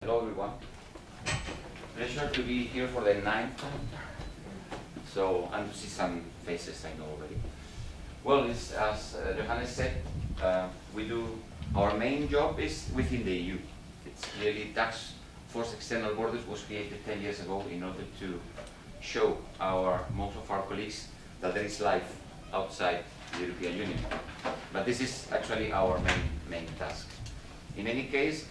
Hello everyone. Pleasure to be here for the 9th time. So, and to see some faces I know already. Well, it's, as Johannes said, our main job is within the EU. It's clearly Task Force External Borders was created 10 years ago in order to show most of our colleagues that there is life outside the European Union. But this is actually our main task. In any case,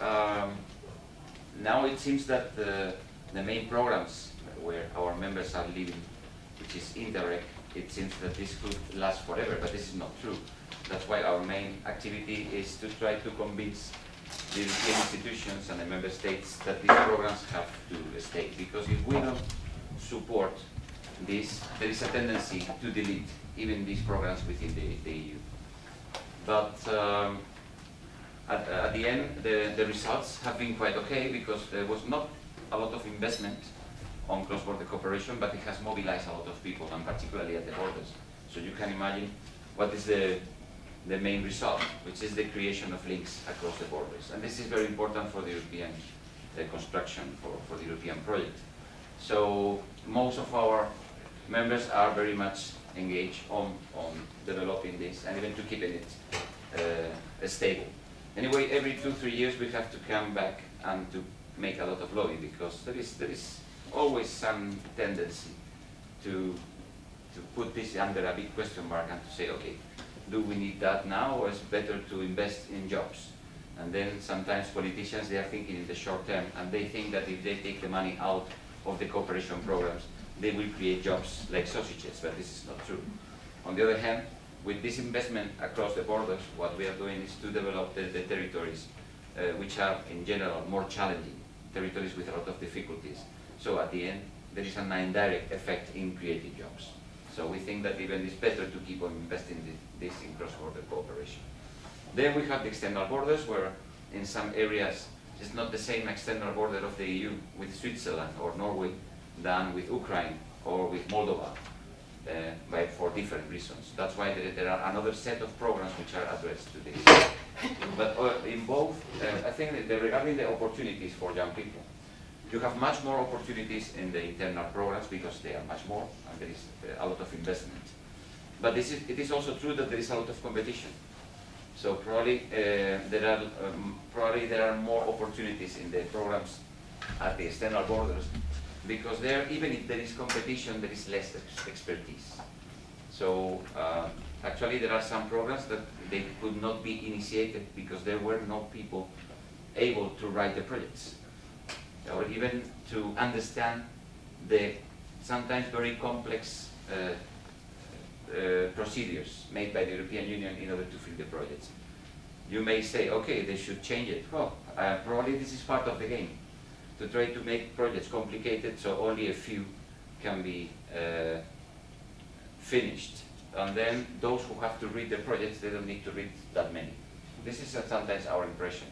now it seems that the main programs where our members are living, which is indirect, it seems that this could last forever, but this is not true. That's why our main activity is to try to convince the European institutions and the member states that these programs have to stay. Because if we don't support this, there is a tendency to delete even these programs within the EU. But at the end, the results have been quite okay, because there was not a lot of investment on cross-border cooperation, but it has mobilized a lot of people, and particularly at the borders. So you can imagine what is the main result, which is the creation of links across the borders. And this is very important for the European construction, for the European project. So most of our members are very much engaged on developing this and even to keeping it stable. Anyway, every 2-3 years we have to come back and to make a lot of lobby, because there is always some tendency to put this under a big question mark and to say, okay, do we need that now, or is it better to invest in jobs? And then sometimes politicians, they are thinking in the short term, and they think that if they take the money out of the cooperation programs, they will create jobs like sausages, but this is not true. On the other hand, with this investment across the borders, what we are doing is to develop the territories which are in general more challenging, territories with a lot of difficulties. So at the end, there is an indirect effect in creating jobs. So we think that even it's better to keep on investing this in cross-border cooperation. Then we have the external borders, where in some areas it's not the same external border of the EU with Switzerland or Norway than with Ukraine or with Moldova, but for different reasons. That's why there are another set of programs which are addressed to this. But in both, I think that regarding the opportunities for young people, you have much more opportunities in the internal programs because they are much more, and there is a lot of investment. But it is also true that there is a lot of competition. So probably there are more opportunities in the programs at the external borders, because there, even if there is competition, there is less expertise. So actually there are some programs that they could not be initiated because there were no people able to write the projects, or even to understand the sometimes very complex procedures made by the European Union in order to fill the projects. You may say, okay, they should change it. Well, probably this is part of the game, to try to make projects complicated so only a few can be finished. And then those who have to read the projects, they don't need to read that many. This is sometimes our impression.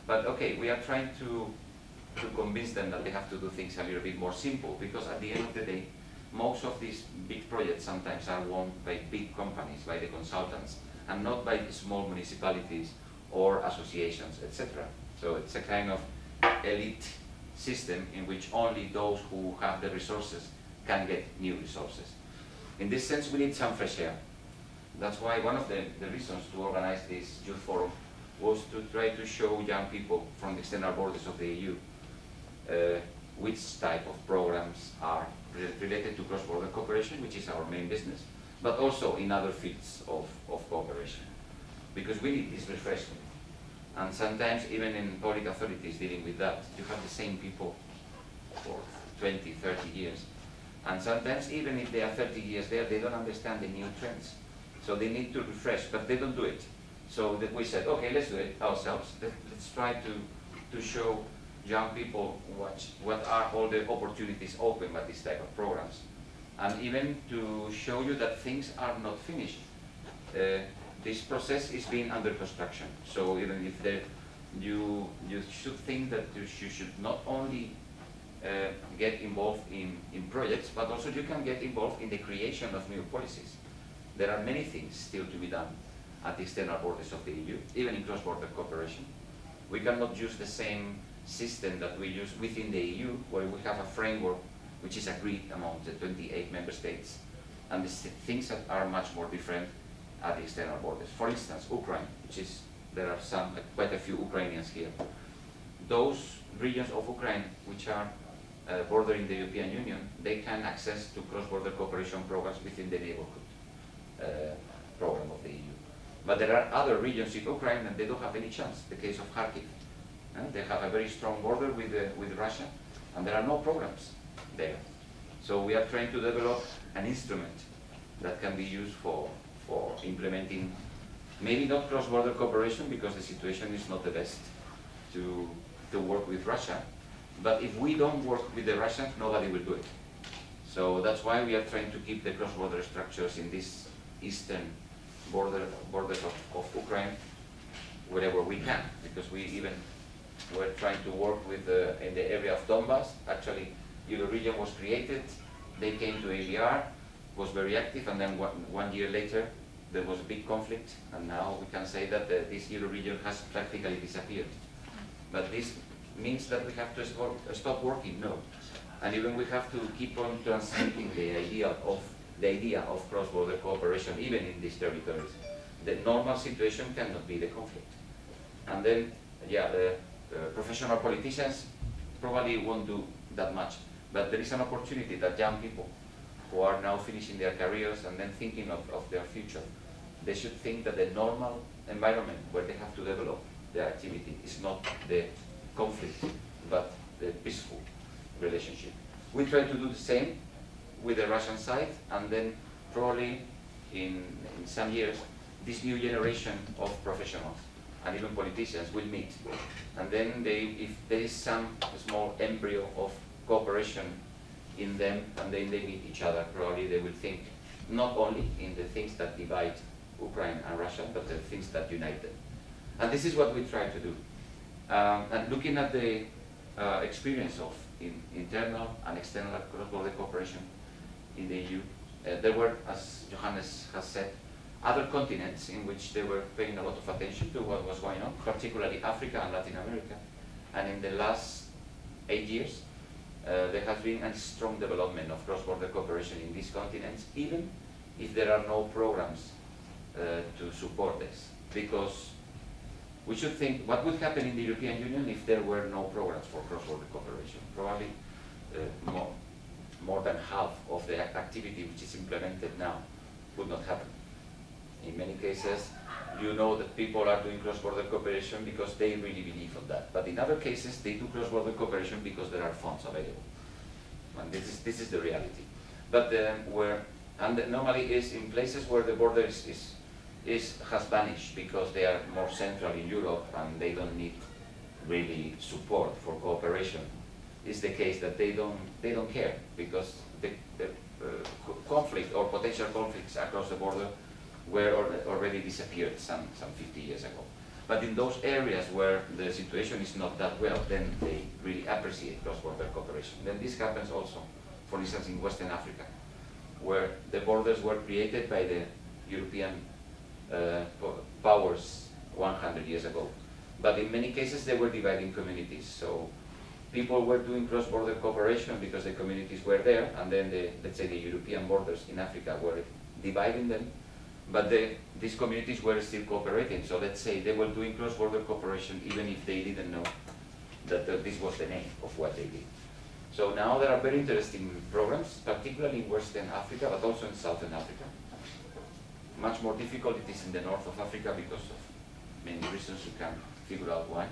But okay, we are trying to convince them that they have to do things a little bit more simple, because at the end of the day, most of these big projects sometimes are won by big companies, by the consultants, and not by small municipalities or associations, etc. So it's a kind of elite system in which only those who have the resources can get new resources. In this sense, we need some fresh air. That's why one of the reasons to organize this youth forum was to try to show young people from the external borders of the EU which type of programs are related to cross-border cooperation, which is our main business, but also in other fields of cooperation. Because we need this refreshment. And sometimes even in public authorities dealing with that, you have the same people for 20, 30 years. And sometimes even if they are 30 years there, they don't understand the new trends. So they need to refresh, but they don't do it. So that we said, okay, let's do it ourselves. Let's try to show young people what are all the opportunities open by this type of programs. And even to show you that things are not finished. This process is being under construction. So even if you should think that you should not only get involved in projects, but also you can get involved in the creation of new policies. There are many things still to be done at the external borders of the EU, even in cross-border cooperation. We cannot use the same system that we use within the EU, where we have a framework which is agreed among the 28 member states, and the things that are much more different at the external borders. For instance, Ukraine, there are quite a few Ukrainians here. Those regions of Ukraine which are bordering the European Union, they can access to cross-border cooperation programs within the neighborhood program of the EU. But there are other regions in Ukraine and they don't have any chance. The case of Kharkiv. They have a very strong border with Russia, and there are no programs there. So we are trying to develop an instrument that can be used for implementing, maybe not cross-border cooperation because the situation is not the best to work with Russia, but if we don't work with the Russians, nobody will do it. So that's why we are trying to keep the cross-border structures in this eastern borders of Ukraine wherever we can, because we're trying to work with in the area of Donbass. Actually, Euro-region was created, they came to ABR, was very active, and then one year later there was a big conflict, and now we can say that this Euro-region has practically disappeared. But this means that we have to stop working? No. And even we have to keep on transmitting the idea of cross-border cooperation, even in these territories. The normal situation cannot be the conflict. And then, yeah, the professional politicians probably won't do that much. But there is an opportunity that young people who are now finishing their careers and then thinking of their future, they should think that the normal environment where they have to develop their activity is not the conflict, but the peaceful relationship. We try to do the same with the Russian side, and then probably in some years, this new generation of professionals and even politicians will meet. And then if there is some small embryo of cooperation in them, and then they meet each other, probably they will think not only in the things that divide Ukraine and Russia, but the things that unite them. And this is what we try to do. And looking at the experience of internal and external cross-border cooperation in the EU, there were, as Johannes has said, other continents in which they were paying a lot of attention to what was going on, particularly Africa and Latin America. And in the last 8 years, there has been a strong development of cross-border cooperation in these continents, even if there are no programs to support this. Because we should think, what would happen in the European Union if there were no programs for cross-border cooperation? Probably more than half of the activity which is implemented now would not happen. In many cases, you know that people are doing cross-border cooperation because they really believe in that. But in other cases, they do cross-border cooperation because there are funds available. And this is the reality. But normally is in places where the border has vanished because they are more central in Europe and they don't need really support for cooperation. It's the case that they don't care because the conflict or potential conflicts across the border were already disappeared some 50 years ago. But in those areas where the situation is not that well, then they really appreciate cross-border cooperation. Then this happens also, for instance, in Western Africa, where the borders were created by the European powers 100 years ago. But in many cases, they were dividing communities. So people were doing cross-border cooperation because the communities were there, and then let's say the European borders in Africa were dividing them. But these communities were still cooperating. So let's say they were doing cross-border cooperation even if they didn't know that this was the name of what they did. So now there are very interesting programs, particularly in Western Africa, but also in Southern Africa. Much more difficult it is in the north of Africa because of many reasons. You can figure out why.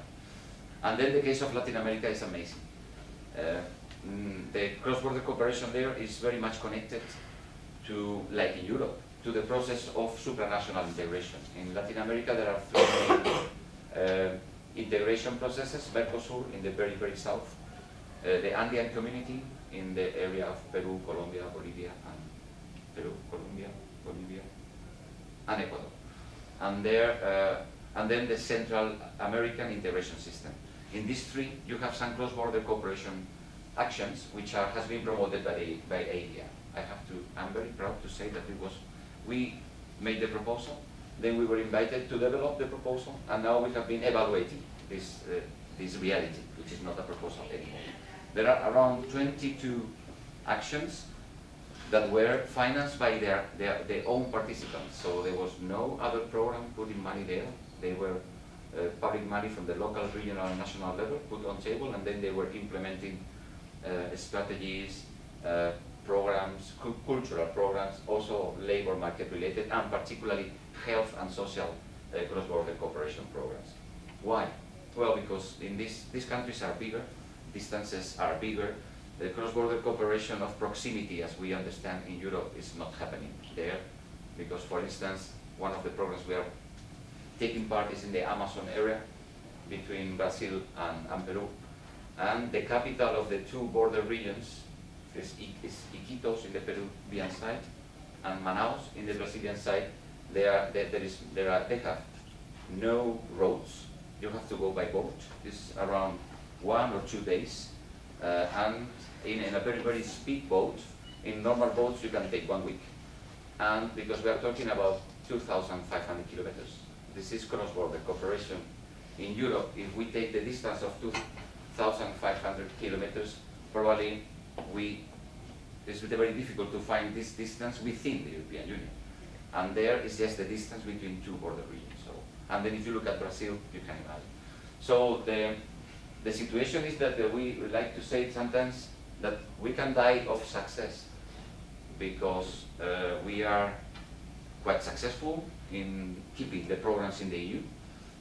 And then the case of Latin America is amazing. The cross-border cooperation there is very much connected to, like in Europe, to the process of supranational integration. In Latin America, there are three main integration processes: Mercosur in the very, very south, the Andean community in the area of Peru, Colombia, Bolivia, and Ecuador. And then the Central American integration system. In these three, you have some cross-border cooperation actions, which has been promoted by ADIA. I'm very proud to say that we made the proposal, then we were invited to develop the proposal, and now we have been evaluating this this reality, which is not a proposal anymore. There are around 22 actions that were financed by their own participants. So there was no other program putting money there. They were public money from the local, regional, and national level put on table, and then they were implementing strategies, programs, cultural programs, also labor market related, and particularly health and social cross-border cooperation programs. Why? Well, because in these countries are bigger, distances are bigger. The cross-border cooperation of proximity, as we understand in Europe, is not happening there, because, for instance, one of the programs we are taking part is in the Amazon area between Brazil and Peru, and the capital of the two border regions is Iquitos in the Peruvian side and Manaus in the Brazilian side. They have no roads. You have to go by boat. It's around 1 or 2 days, and in a very, very speed boat. In normal boats you can take 1 week, and because we are talking about 2,500 kilometers. This is cross-border cooperation. In Europe, if we take the distance of 2,500 kilometers, probably it's very difficult to find this distance within the European Union. And there is just the distance between two border regions. So, and then if you look at Brazil, you can imagine. So the situation is that we like to say sometimes that we can die of success because we are quite successful in keeping the programs in the EU.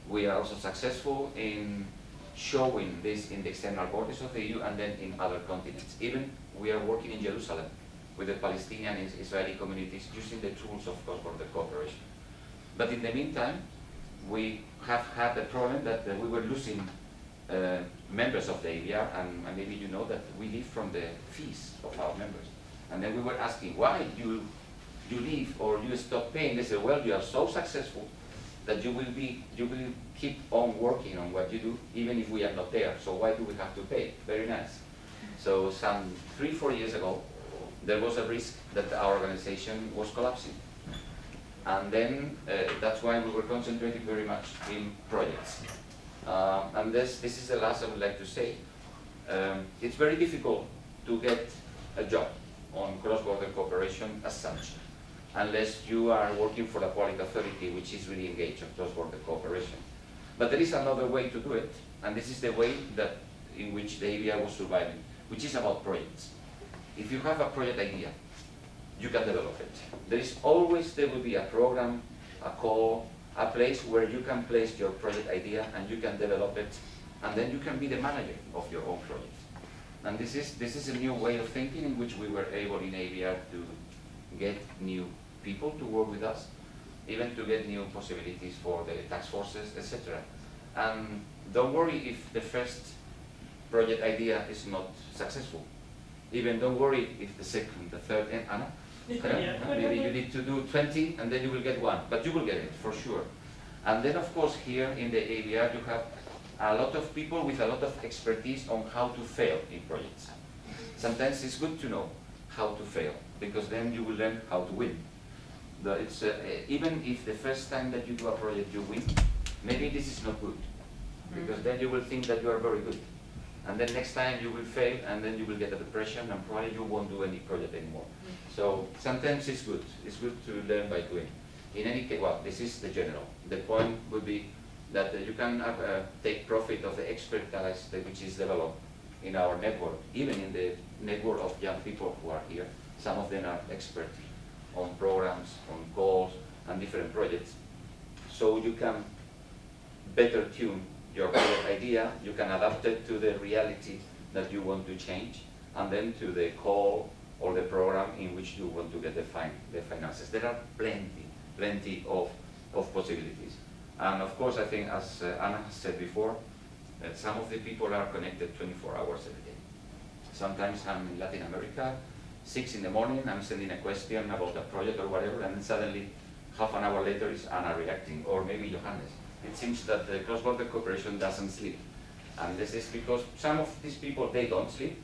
We are also successful in showing this in the external borders of the EU and then in other continents. Even we are working in Jerusalem with the Palestinian and Israeli communities using the tools of cross-border cooperation. But in the meantime, we have had the problem that we were losing members of the ABR, and maybe you know that we live from the fees of our members. And then we were asking, why you leave or you stop paying? They said, well, you are so successful that you will keep on working on what you do, even if we are not there. So why do we have to pay? Very nice. So some 3-4 years ago, there was a risk that our organization was collapsing. And then that's why we were concentrating very much in projects. And this is the last I would like to say. It's very difficult to get a job on cross-border cooperation as such, unless you are working for a public authority which is really engaged in cross-border cooperation. But there is another way to do it, and this is the way in which the ABR was surviving, which is about projects. If you have a project idea, you can develop it. There will be a program, a call, a place where you can place your project idea and you can develop it, and then you can be the manager of your own project. And this is a new way of thinking in which we were able in ABR to get new people to work with us, even to get new possibilities for the task forces, etc. And don't worry if the first project idea is not successful. Even don't worry if the second, the third, and Anna, maybe you need to do 20 and then you will get one, but you will get it for sure. And then of course here in the ABR you have a lot of people with a lot of expertise on how to fail in projects. Sometimes it's good to know how to fail, because then you will learn how to win. Even if the first time that you do a project you win, maybe this is not good, because then you will think that you are very good. And then next time you will fail, and then you will get a depression, and probably you won't do any project anymore. So sometimes it's good. It's good to learn by doing. In any case, well, this is the general. The point would be that you can take profit of the expertise which is developed in our network, even in the network of young people who are here. Some of them are experts on programs, on calls, and different projects. So you can better tune your project idea, you can adapt it to the reality that you want to change, and then to the call or the program in which you want to get the finances. There are plenty of possibilities. And of course, I think, as Anna has said before, that some of the people are connected 24 hours every day. Sometimes I'm in Latin America, 6 in the morning, I'm sending a question about a project or whatever, and then suddenly, half an hour later, is Anna reacting, or maybe Johannes. It seems that the cross-border cooperation doesn't sleep. And this is because some of these people, they don't sleep,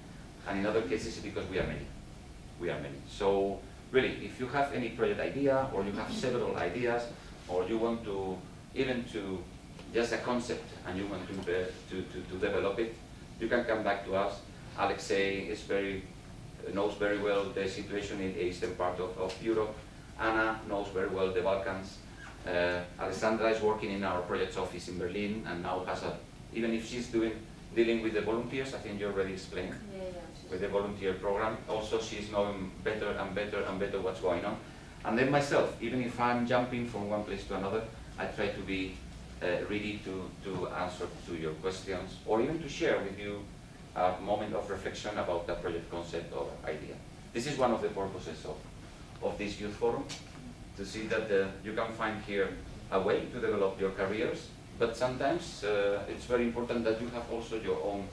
and in other cases, it's because we are many. We are many. So really, if you have any project idea, or you have several ideas, or you want to even to just a concept and you want to develop it, you can come back to us. Alexei is knows very well the situation in the eastern part of Europe. Anna knows very well the Balkans. Alessandra is working in our projects office in Berlin and now has even if she's dealing with the volunteers, I think you already explained, with the volunteer program. Also she's knowing better and better and better what's going on. And then myself, even if I'm jumping from one place to another, I try to be ready to answer to your questions or even to share with you a moment of reflection about the project concept or idea. This is one of the purposes of this youth forum, to see that you can find here a way to develop your careers, but sometimes it's very important that you have also your own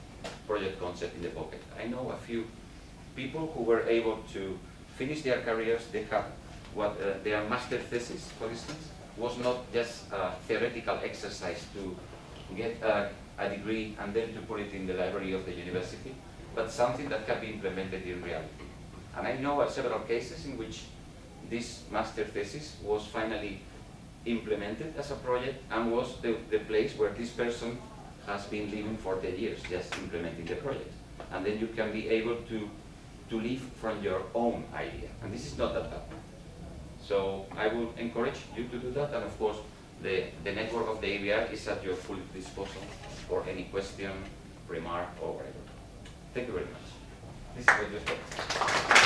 project concept in the pocket. I know a few people who were able to finish their careers. They have their master thesis, for instance, was not just a theoretical exercise to get a degree and then to put it in the library of the university, but something that can be implemented in reality. And I know of several cases in which this master thesis was finally implemented as a project and was the place where this person has been living for 10 years, just implementing the project. And then you can be able to live from your own idea. And this is not that bad. So I will encourage you to do that, and of course the network of the ABR is at your full disposal for any question, remark, or whatever. Thank you very much. This is what you expect.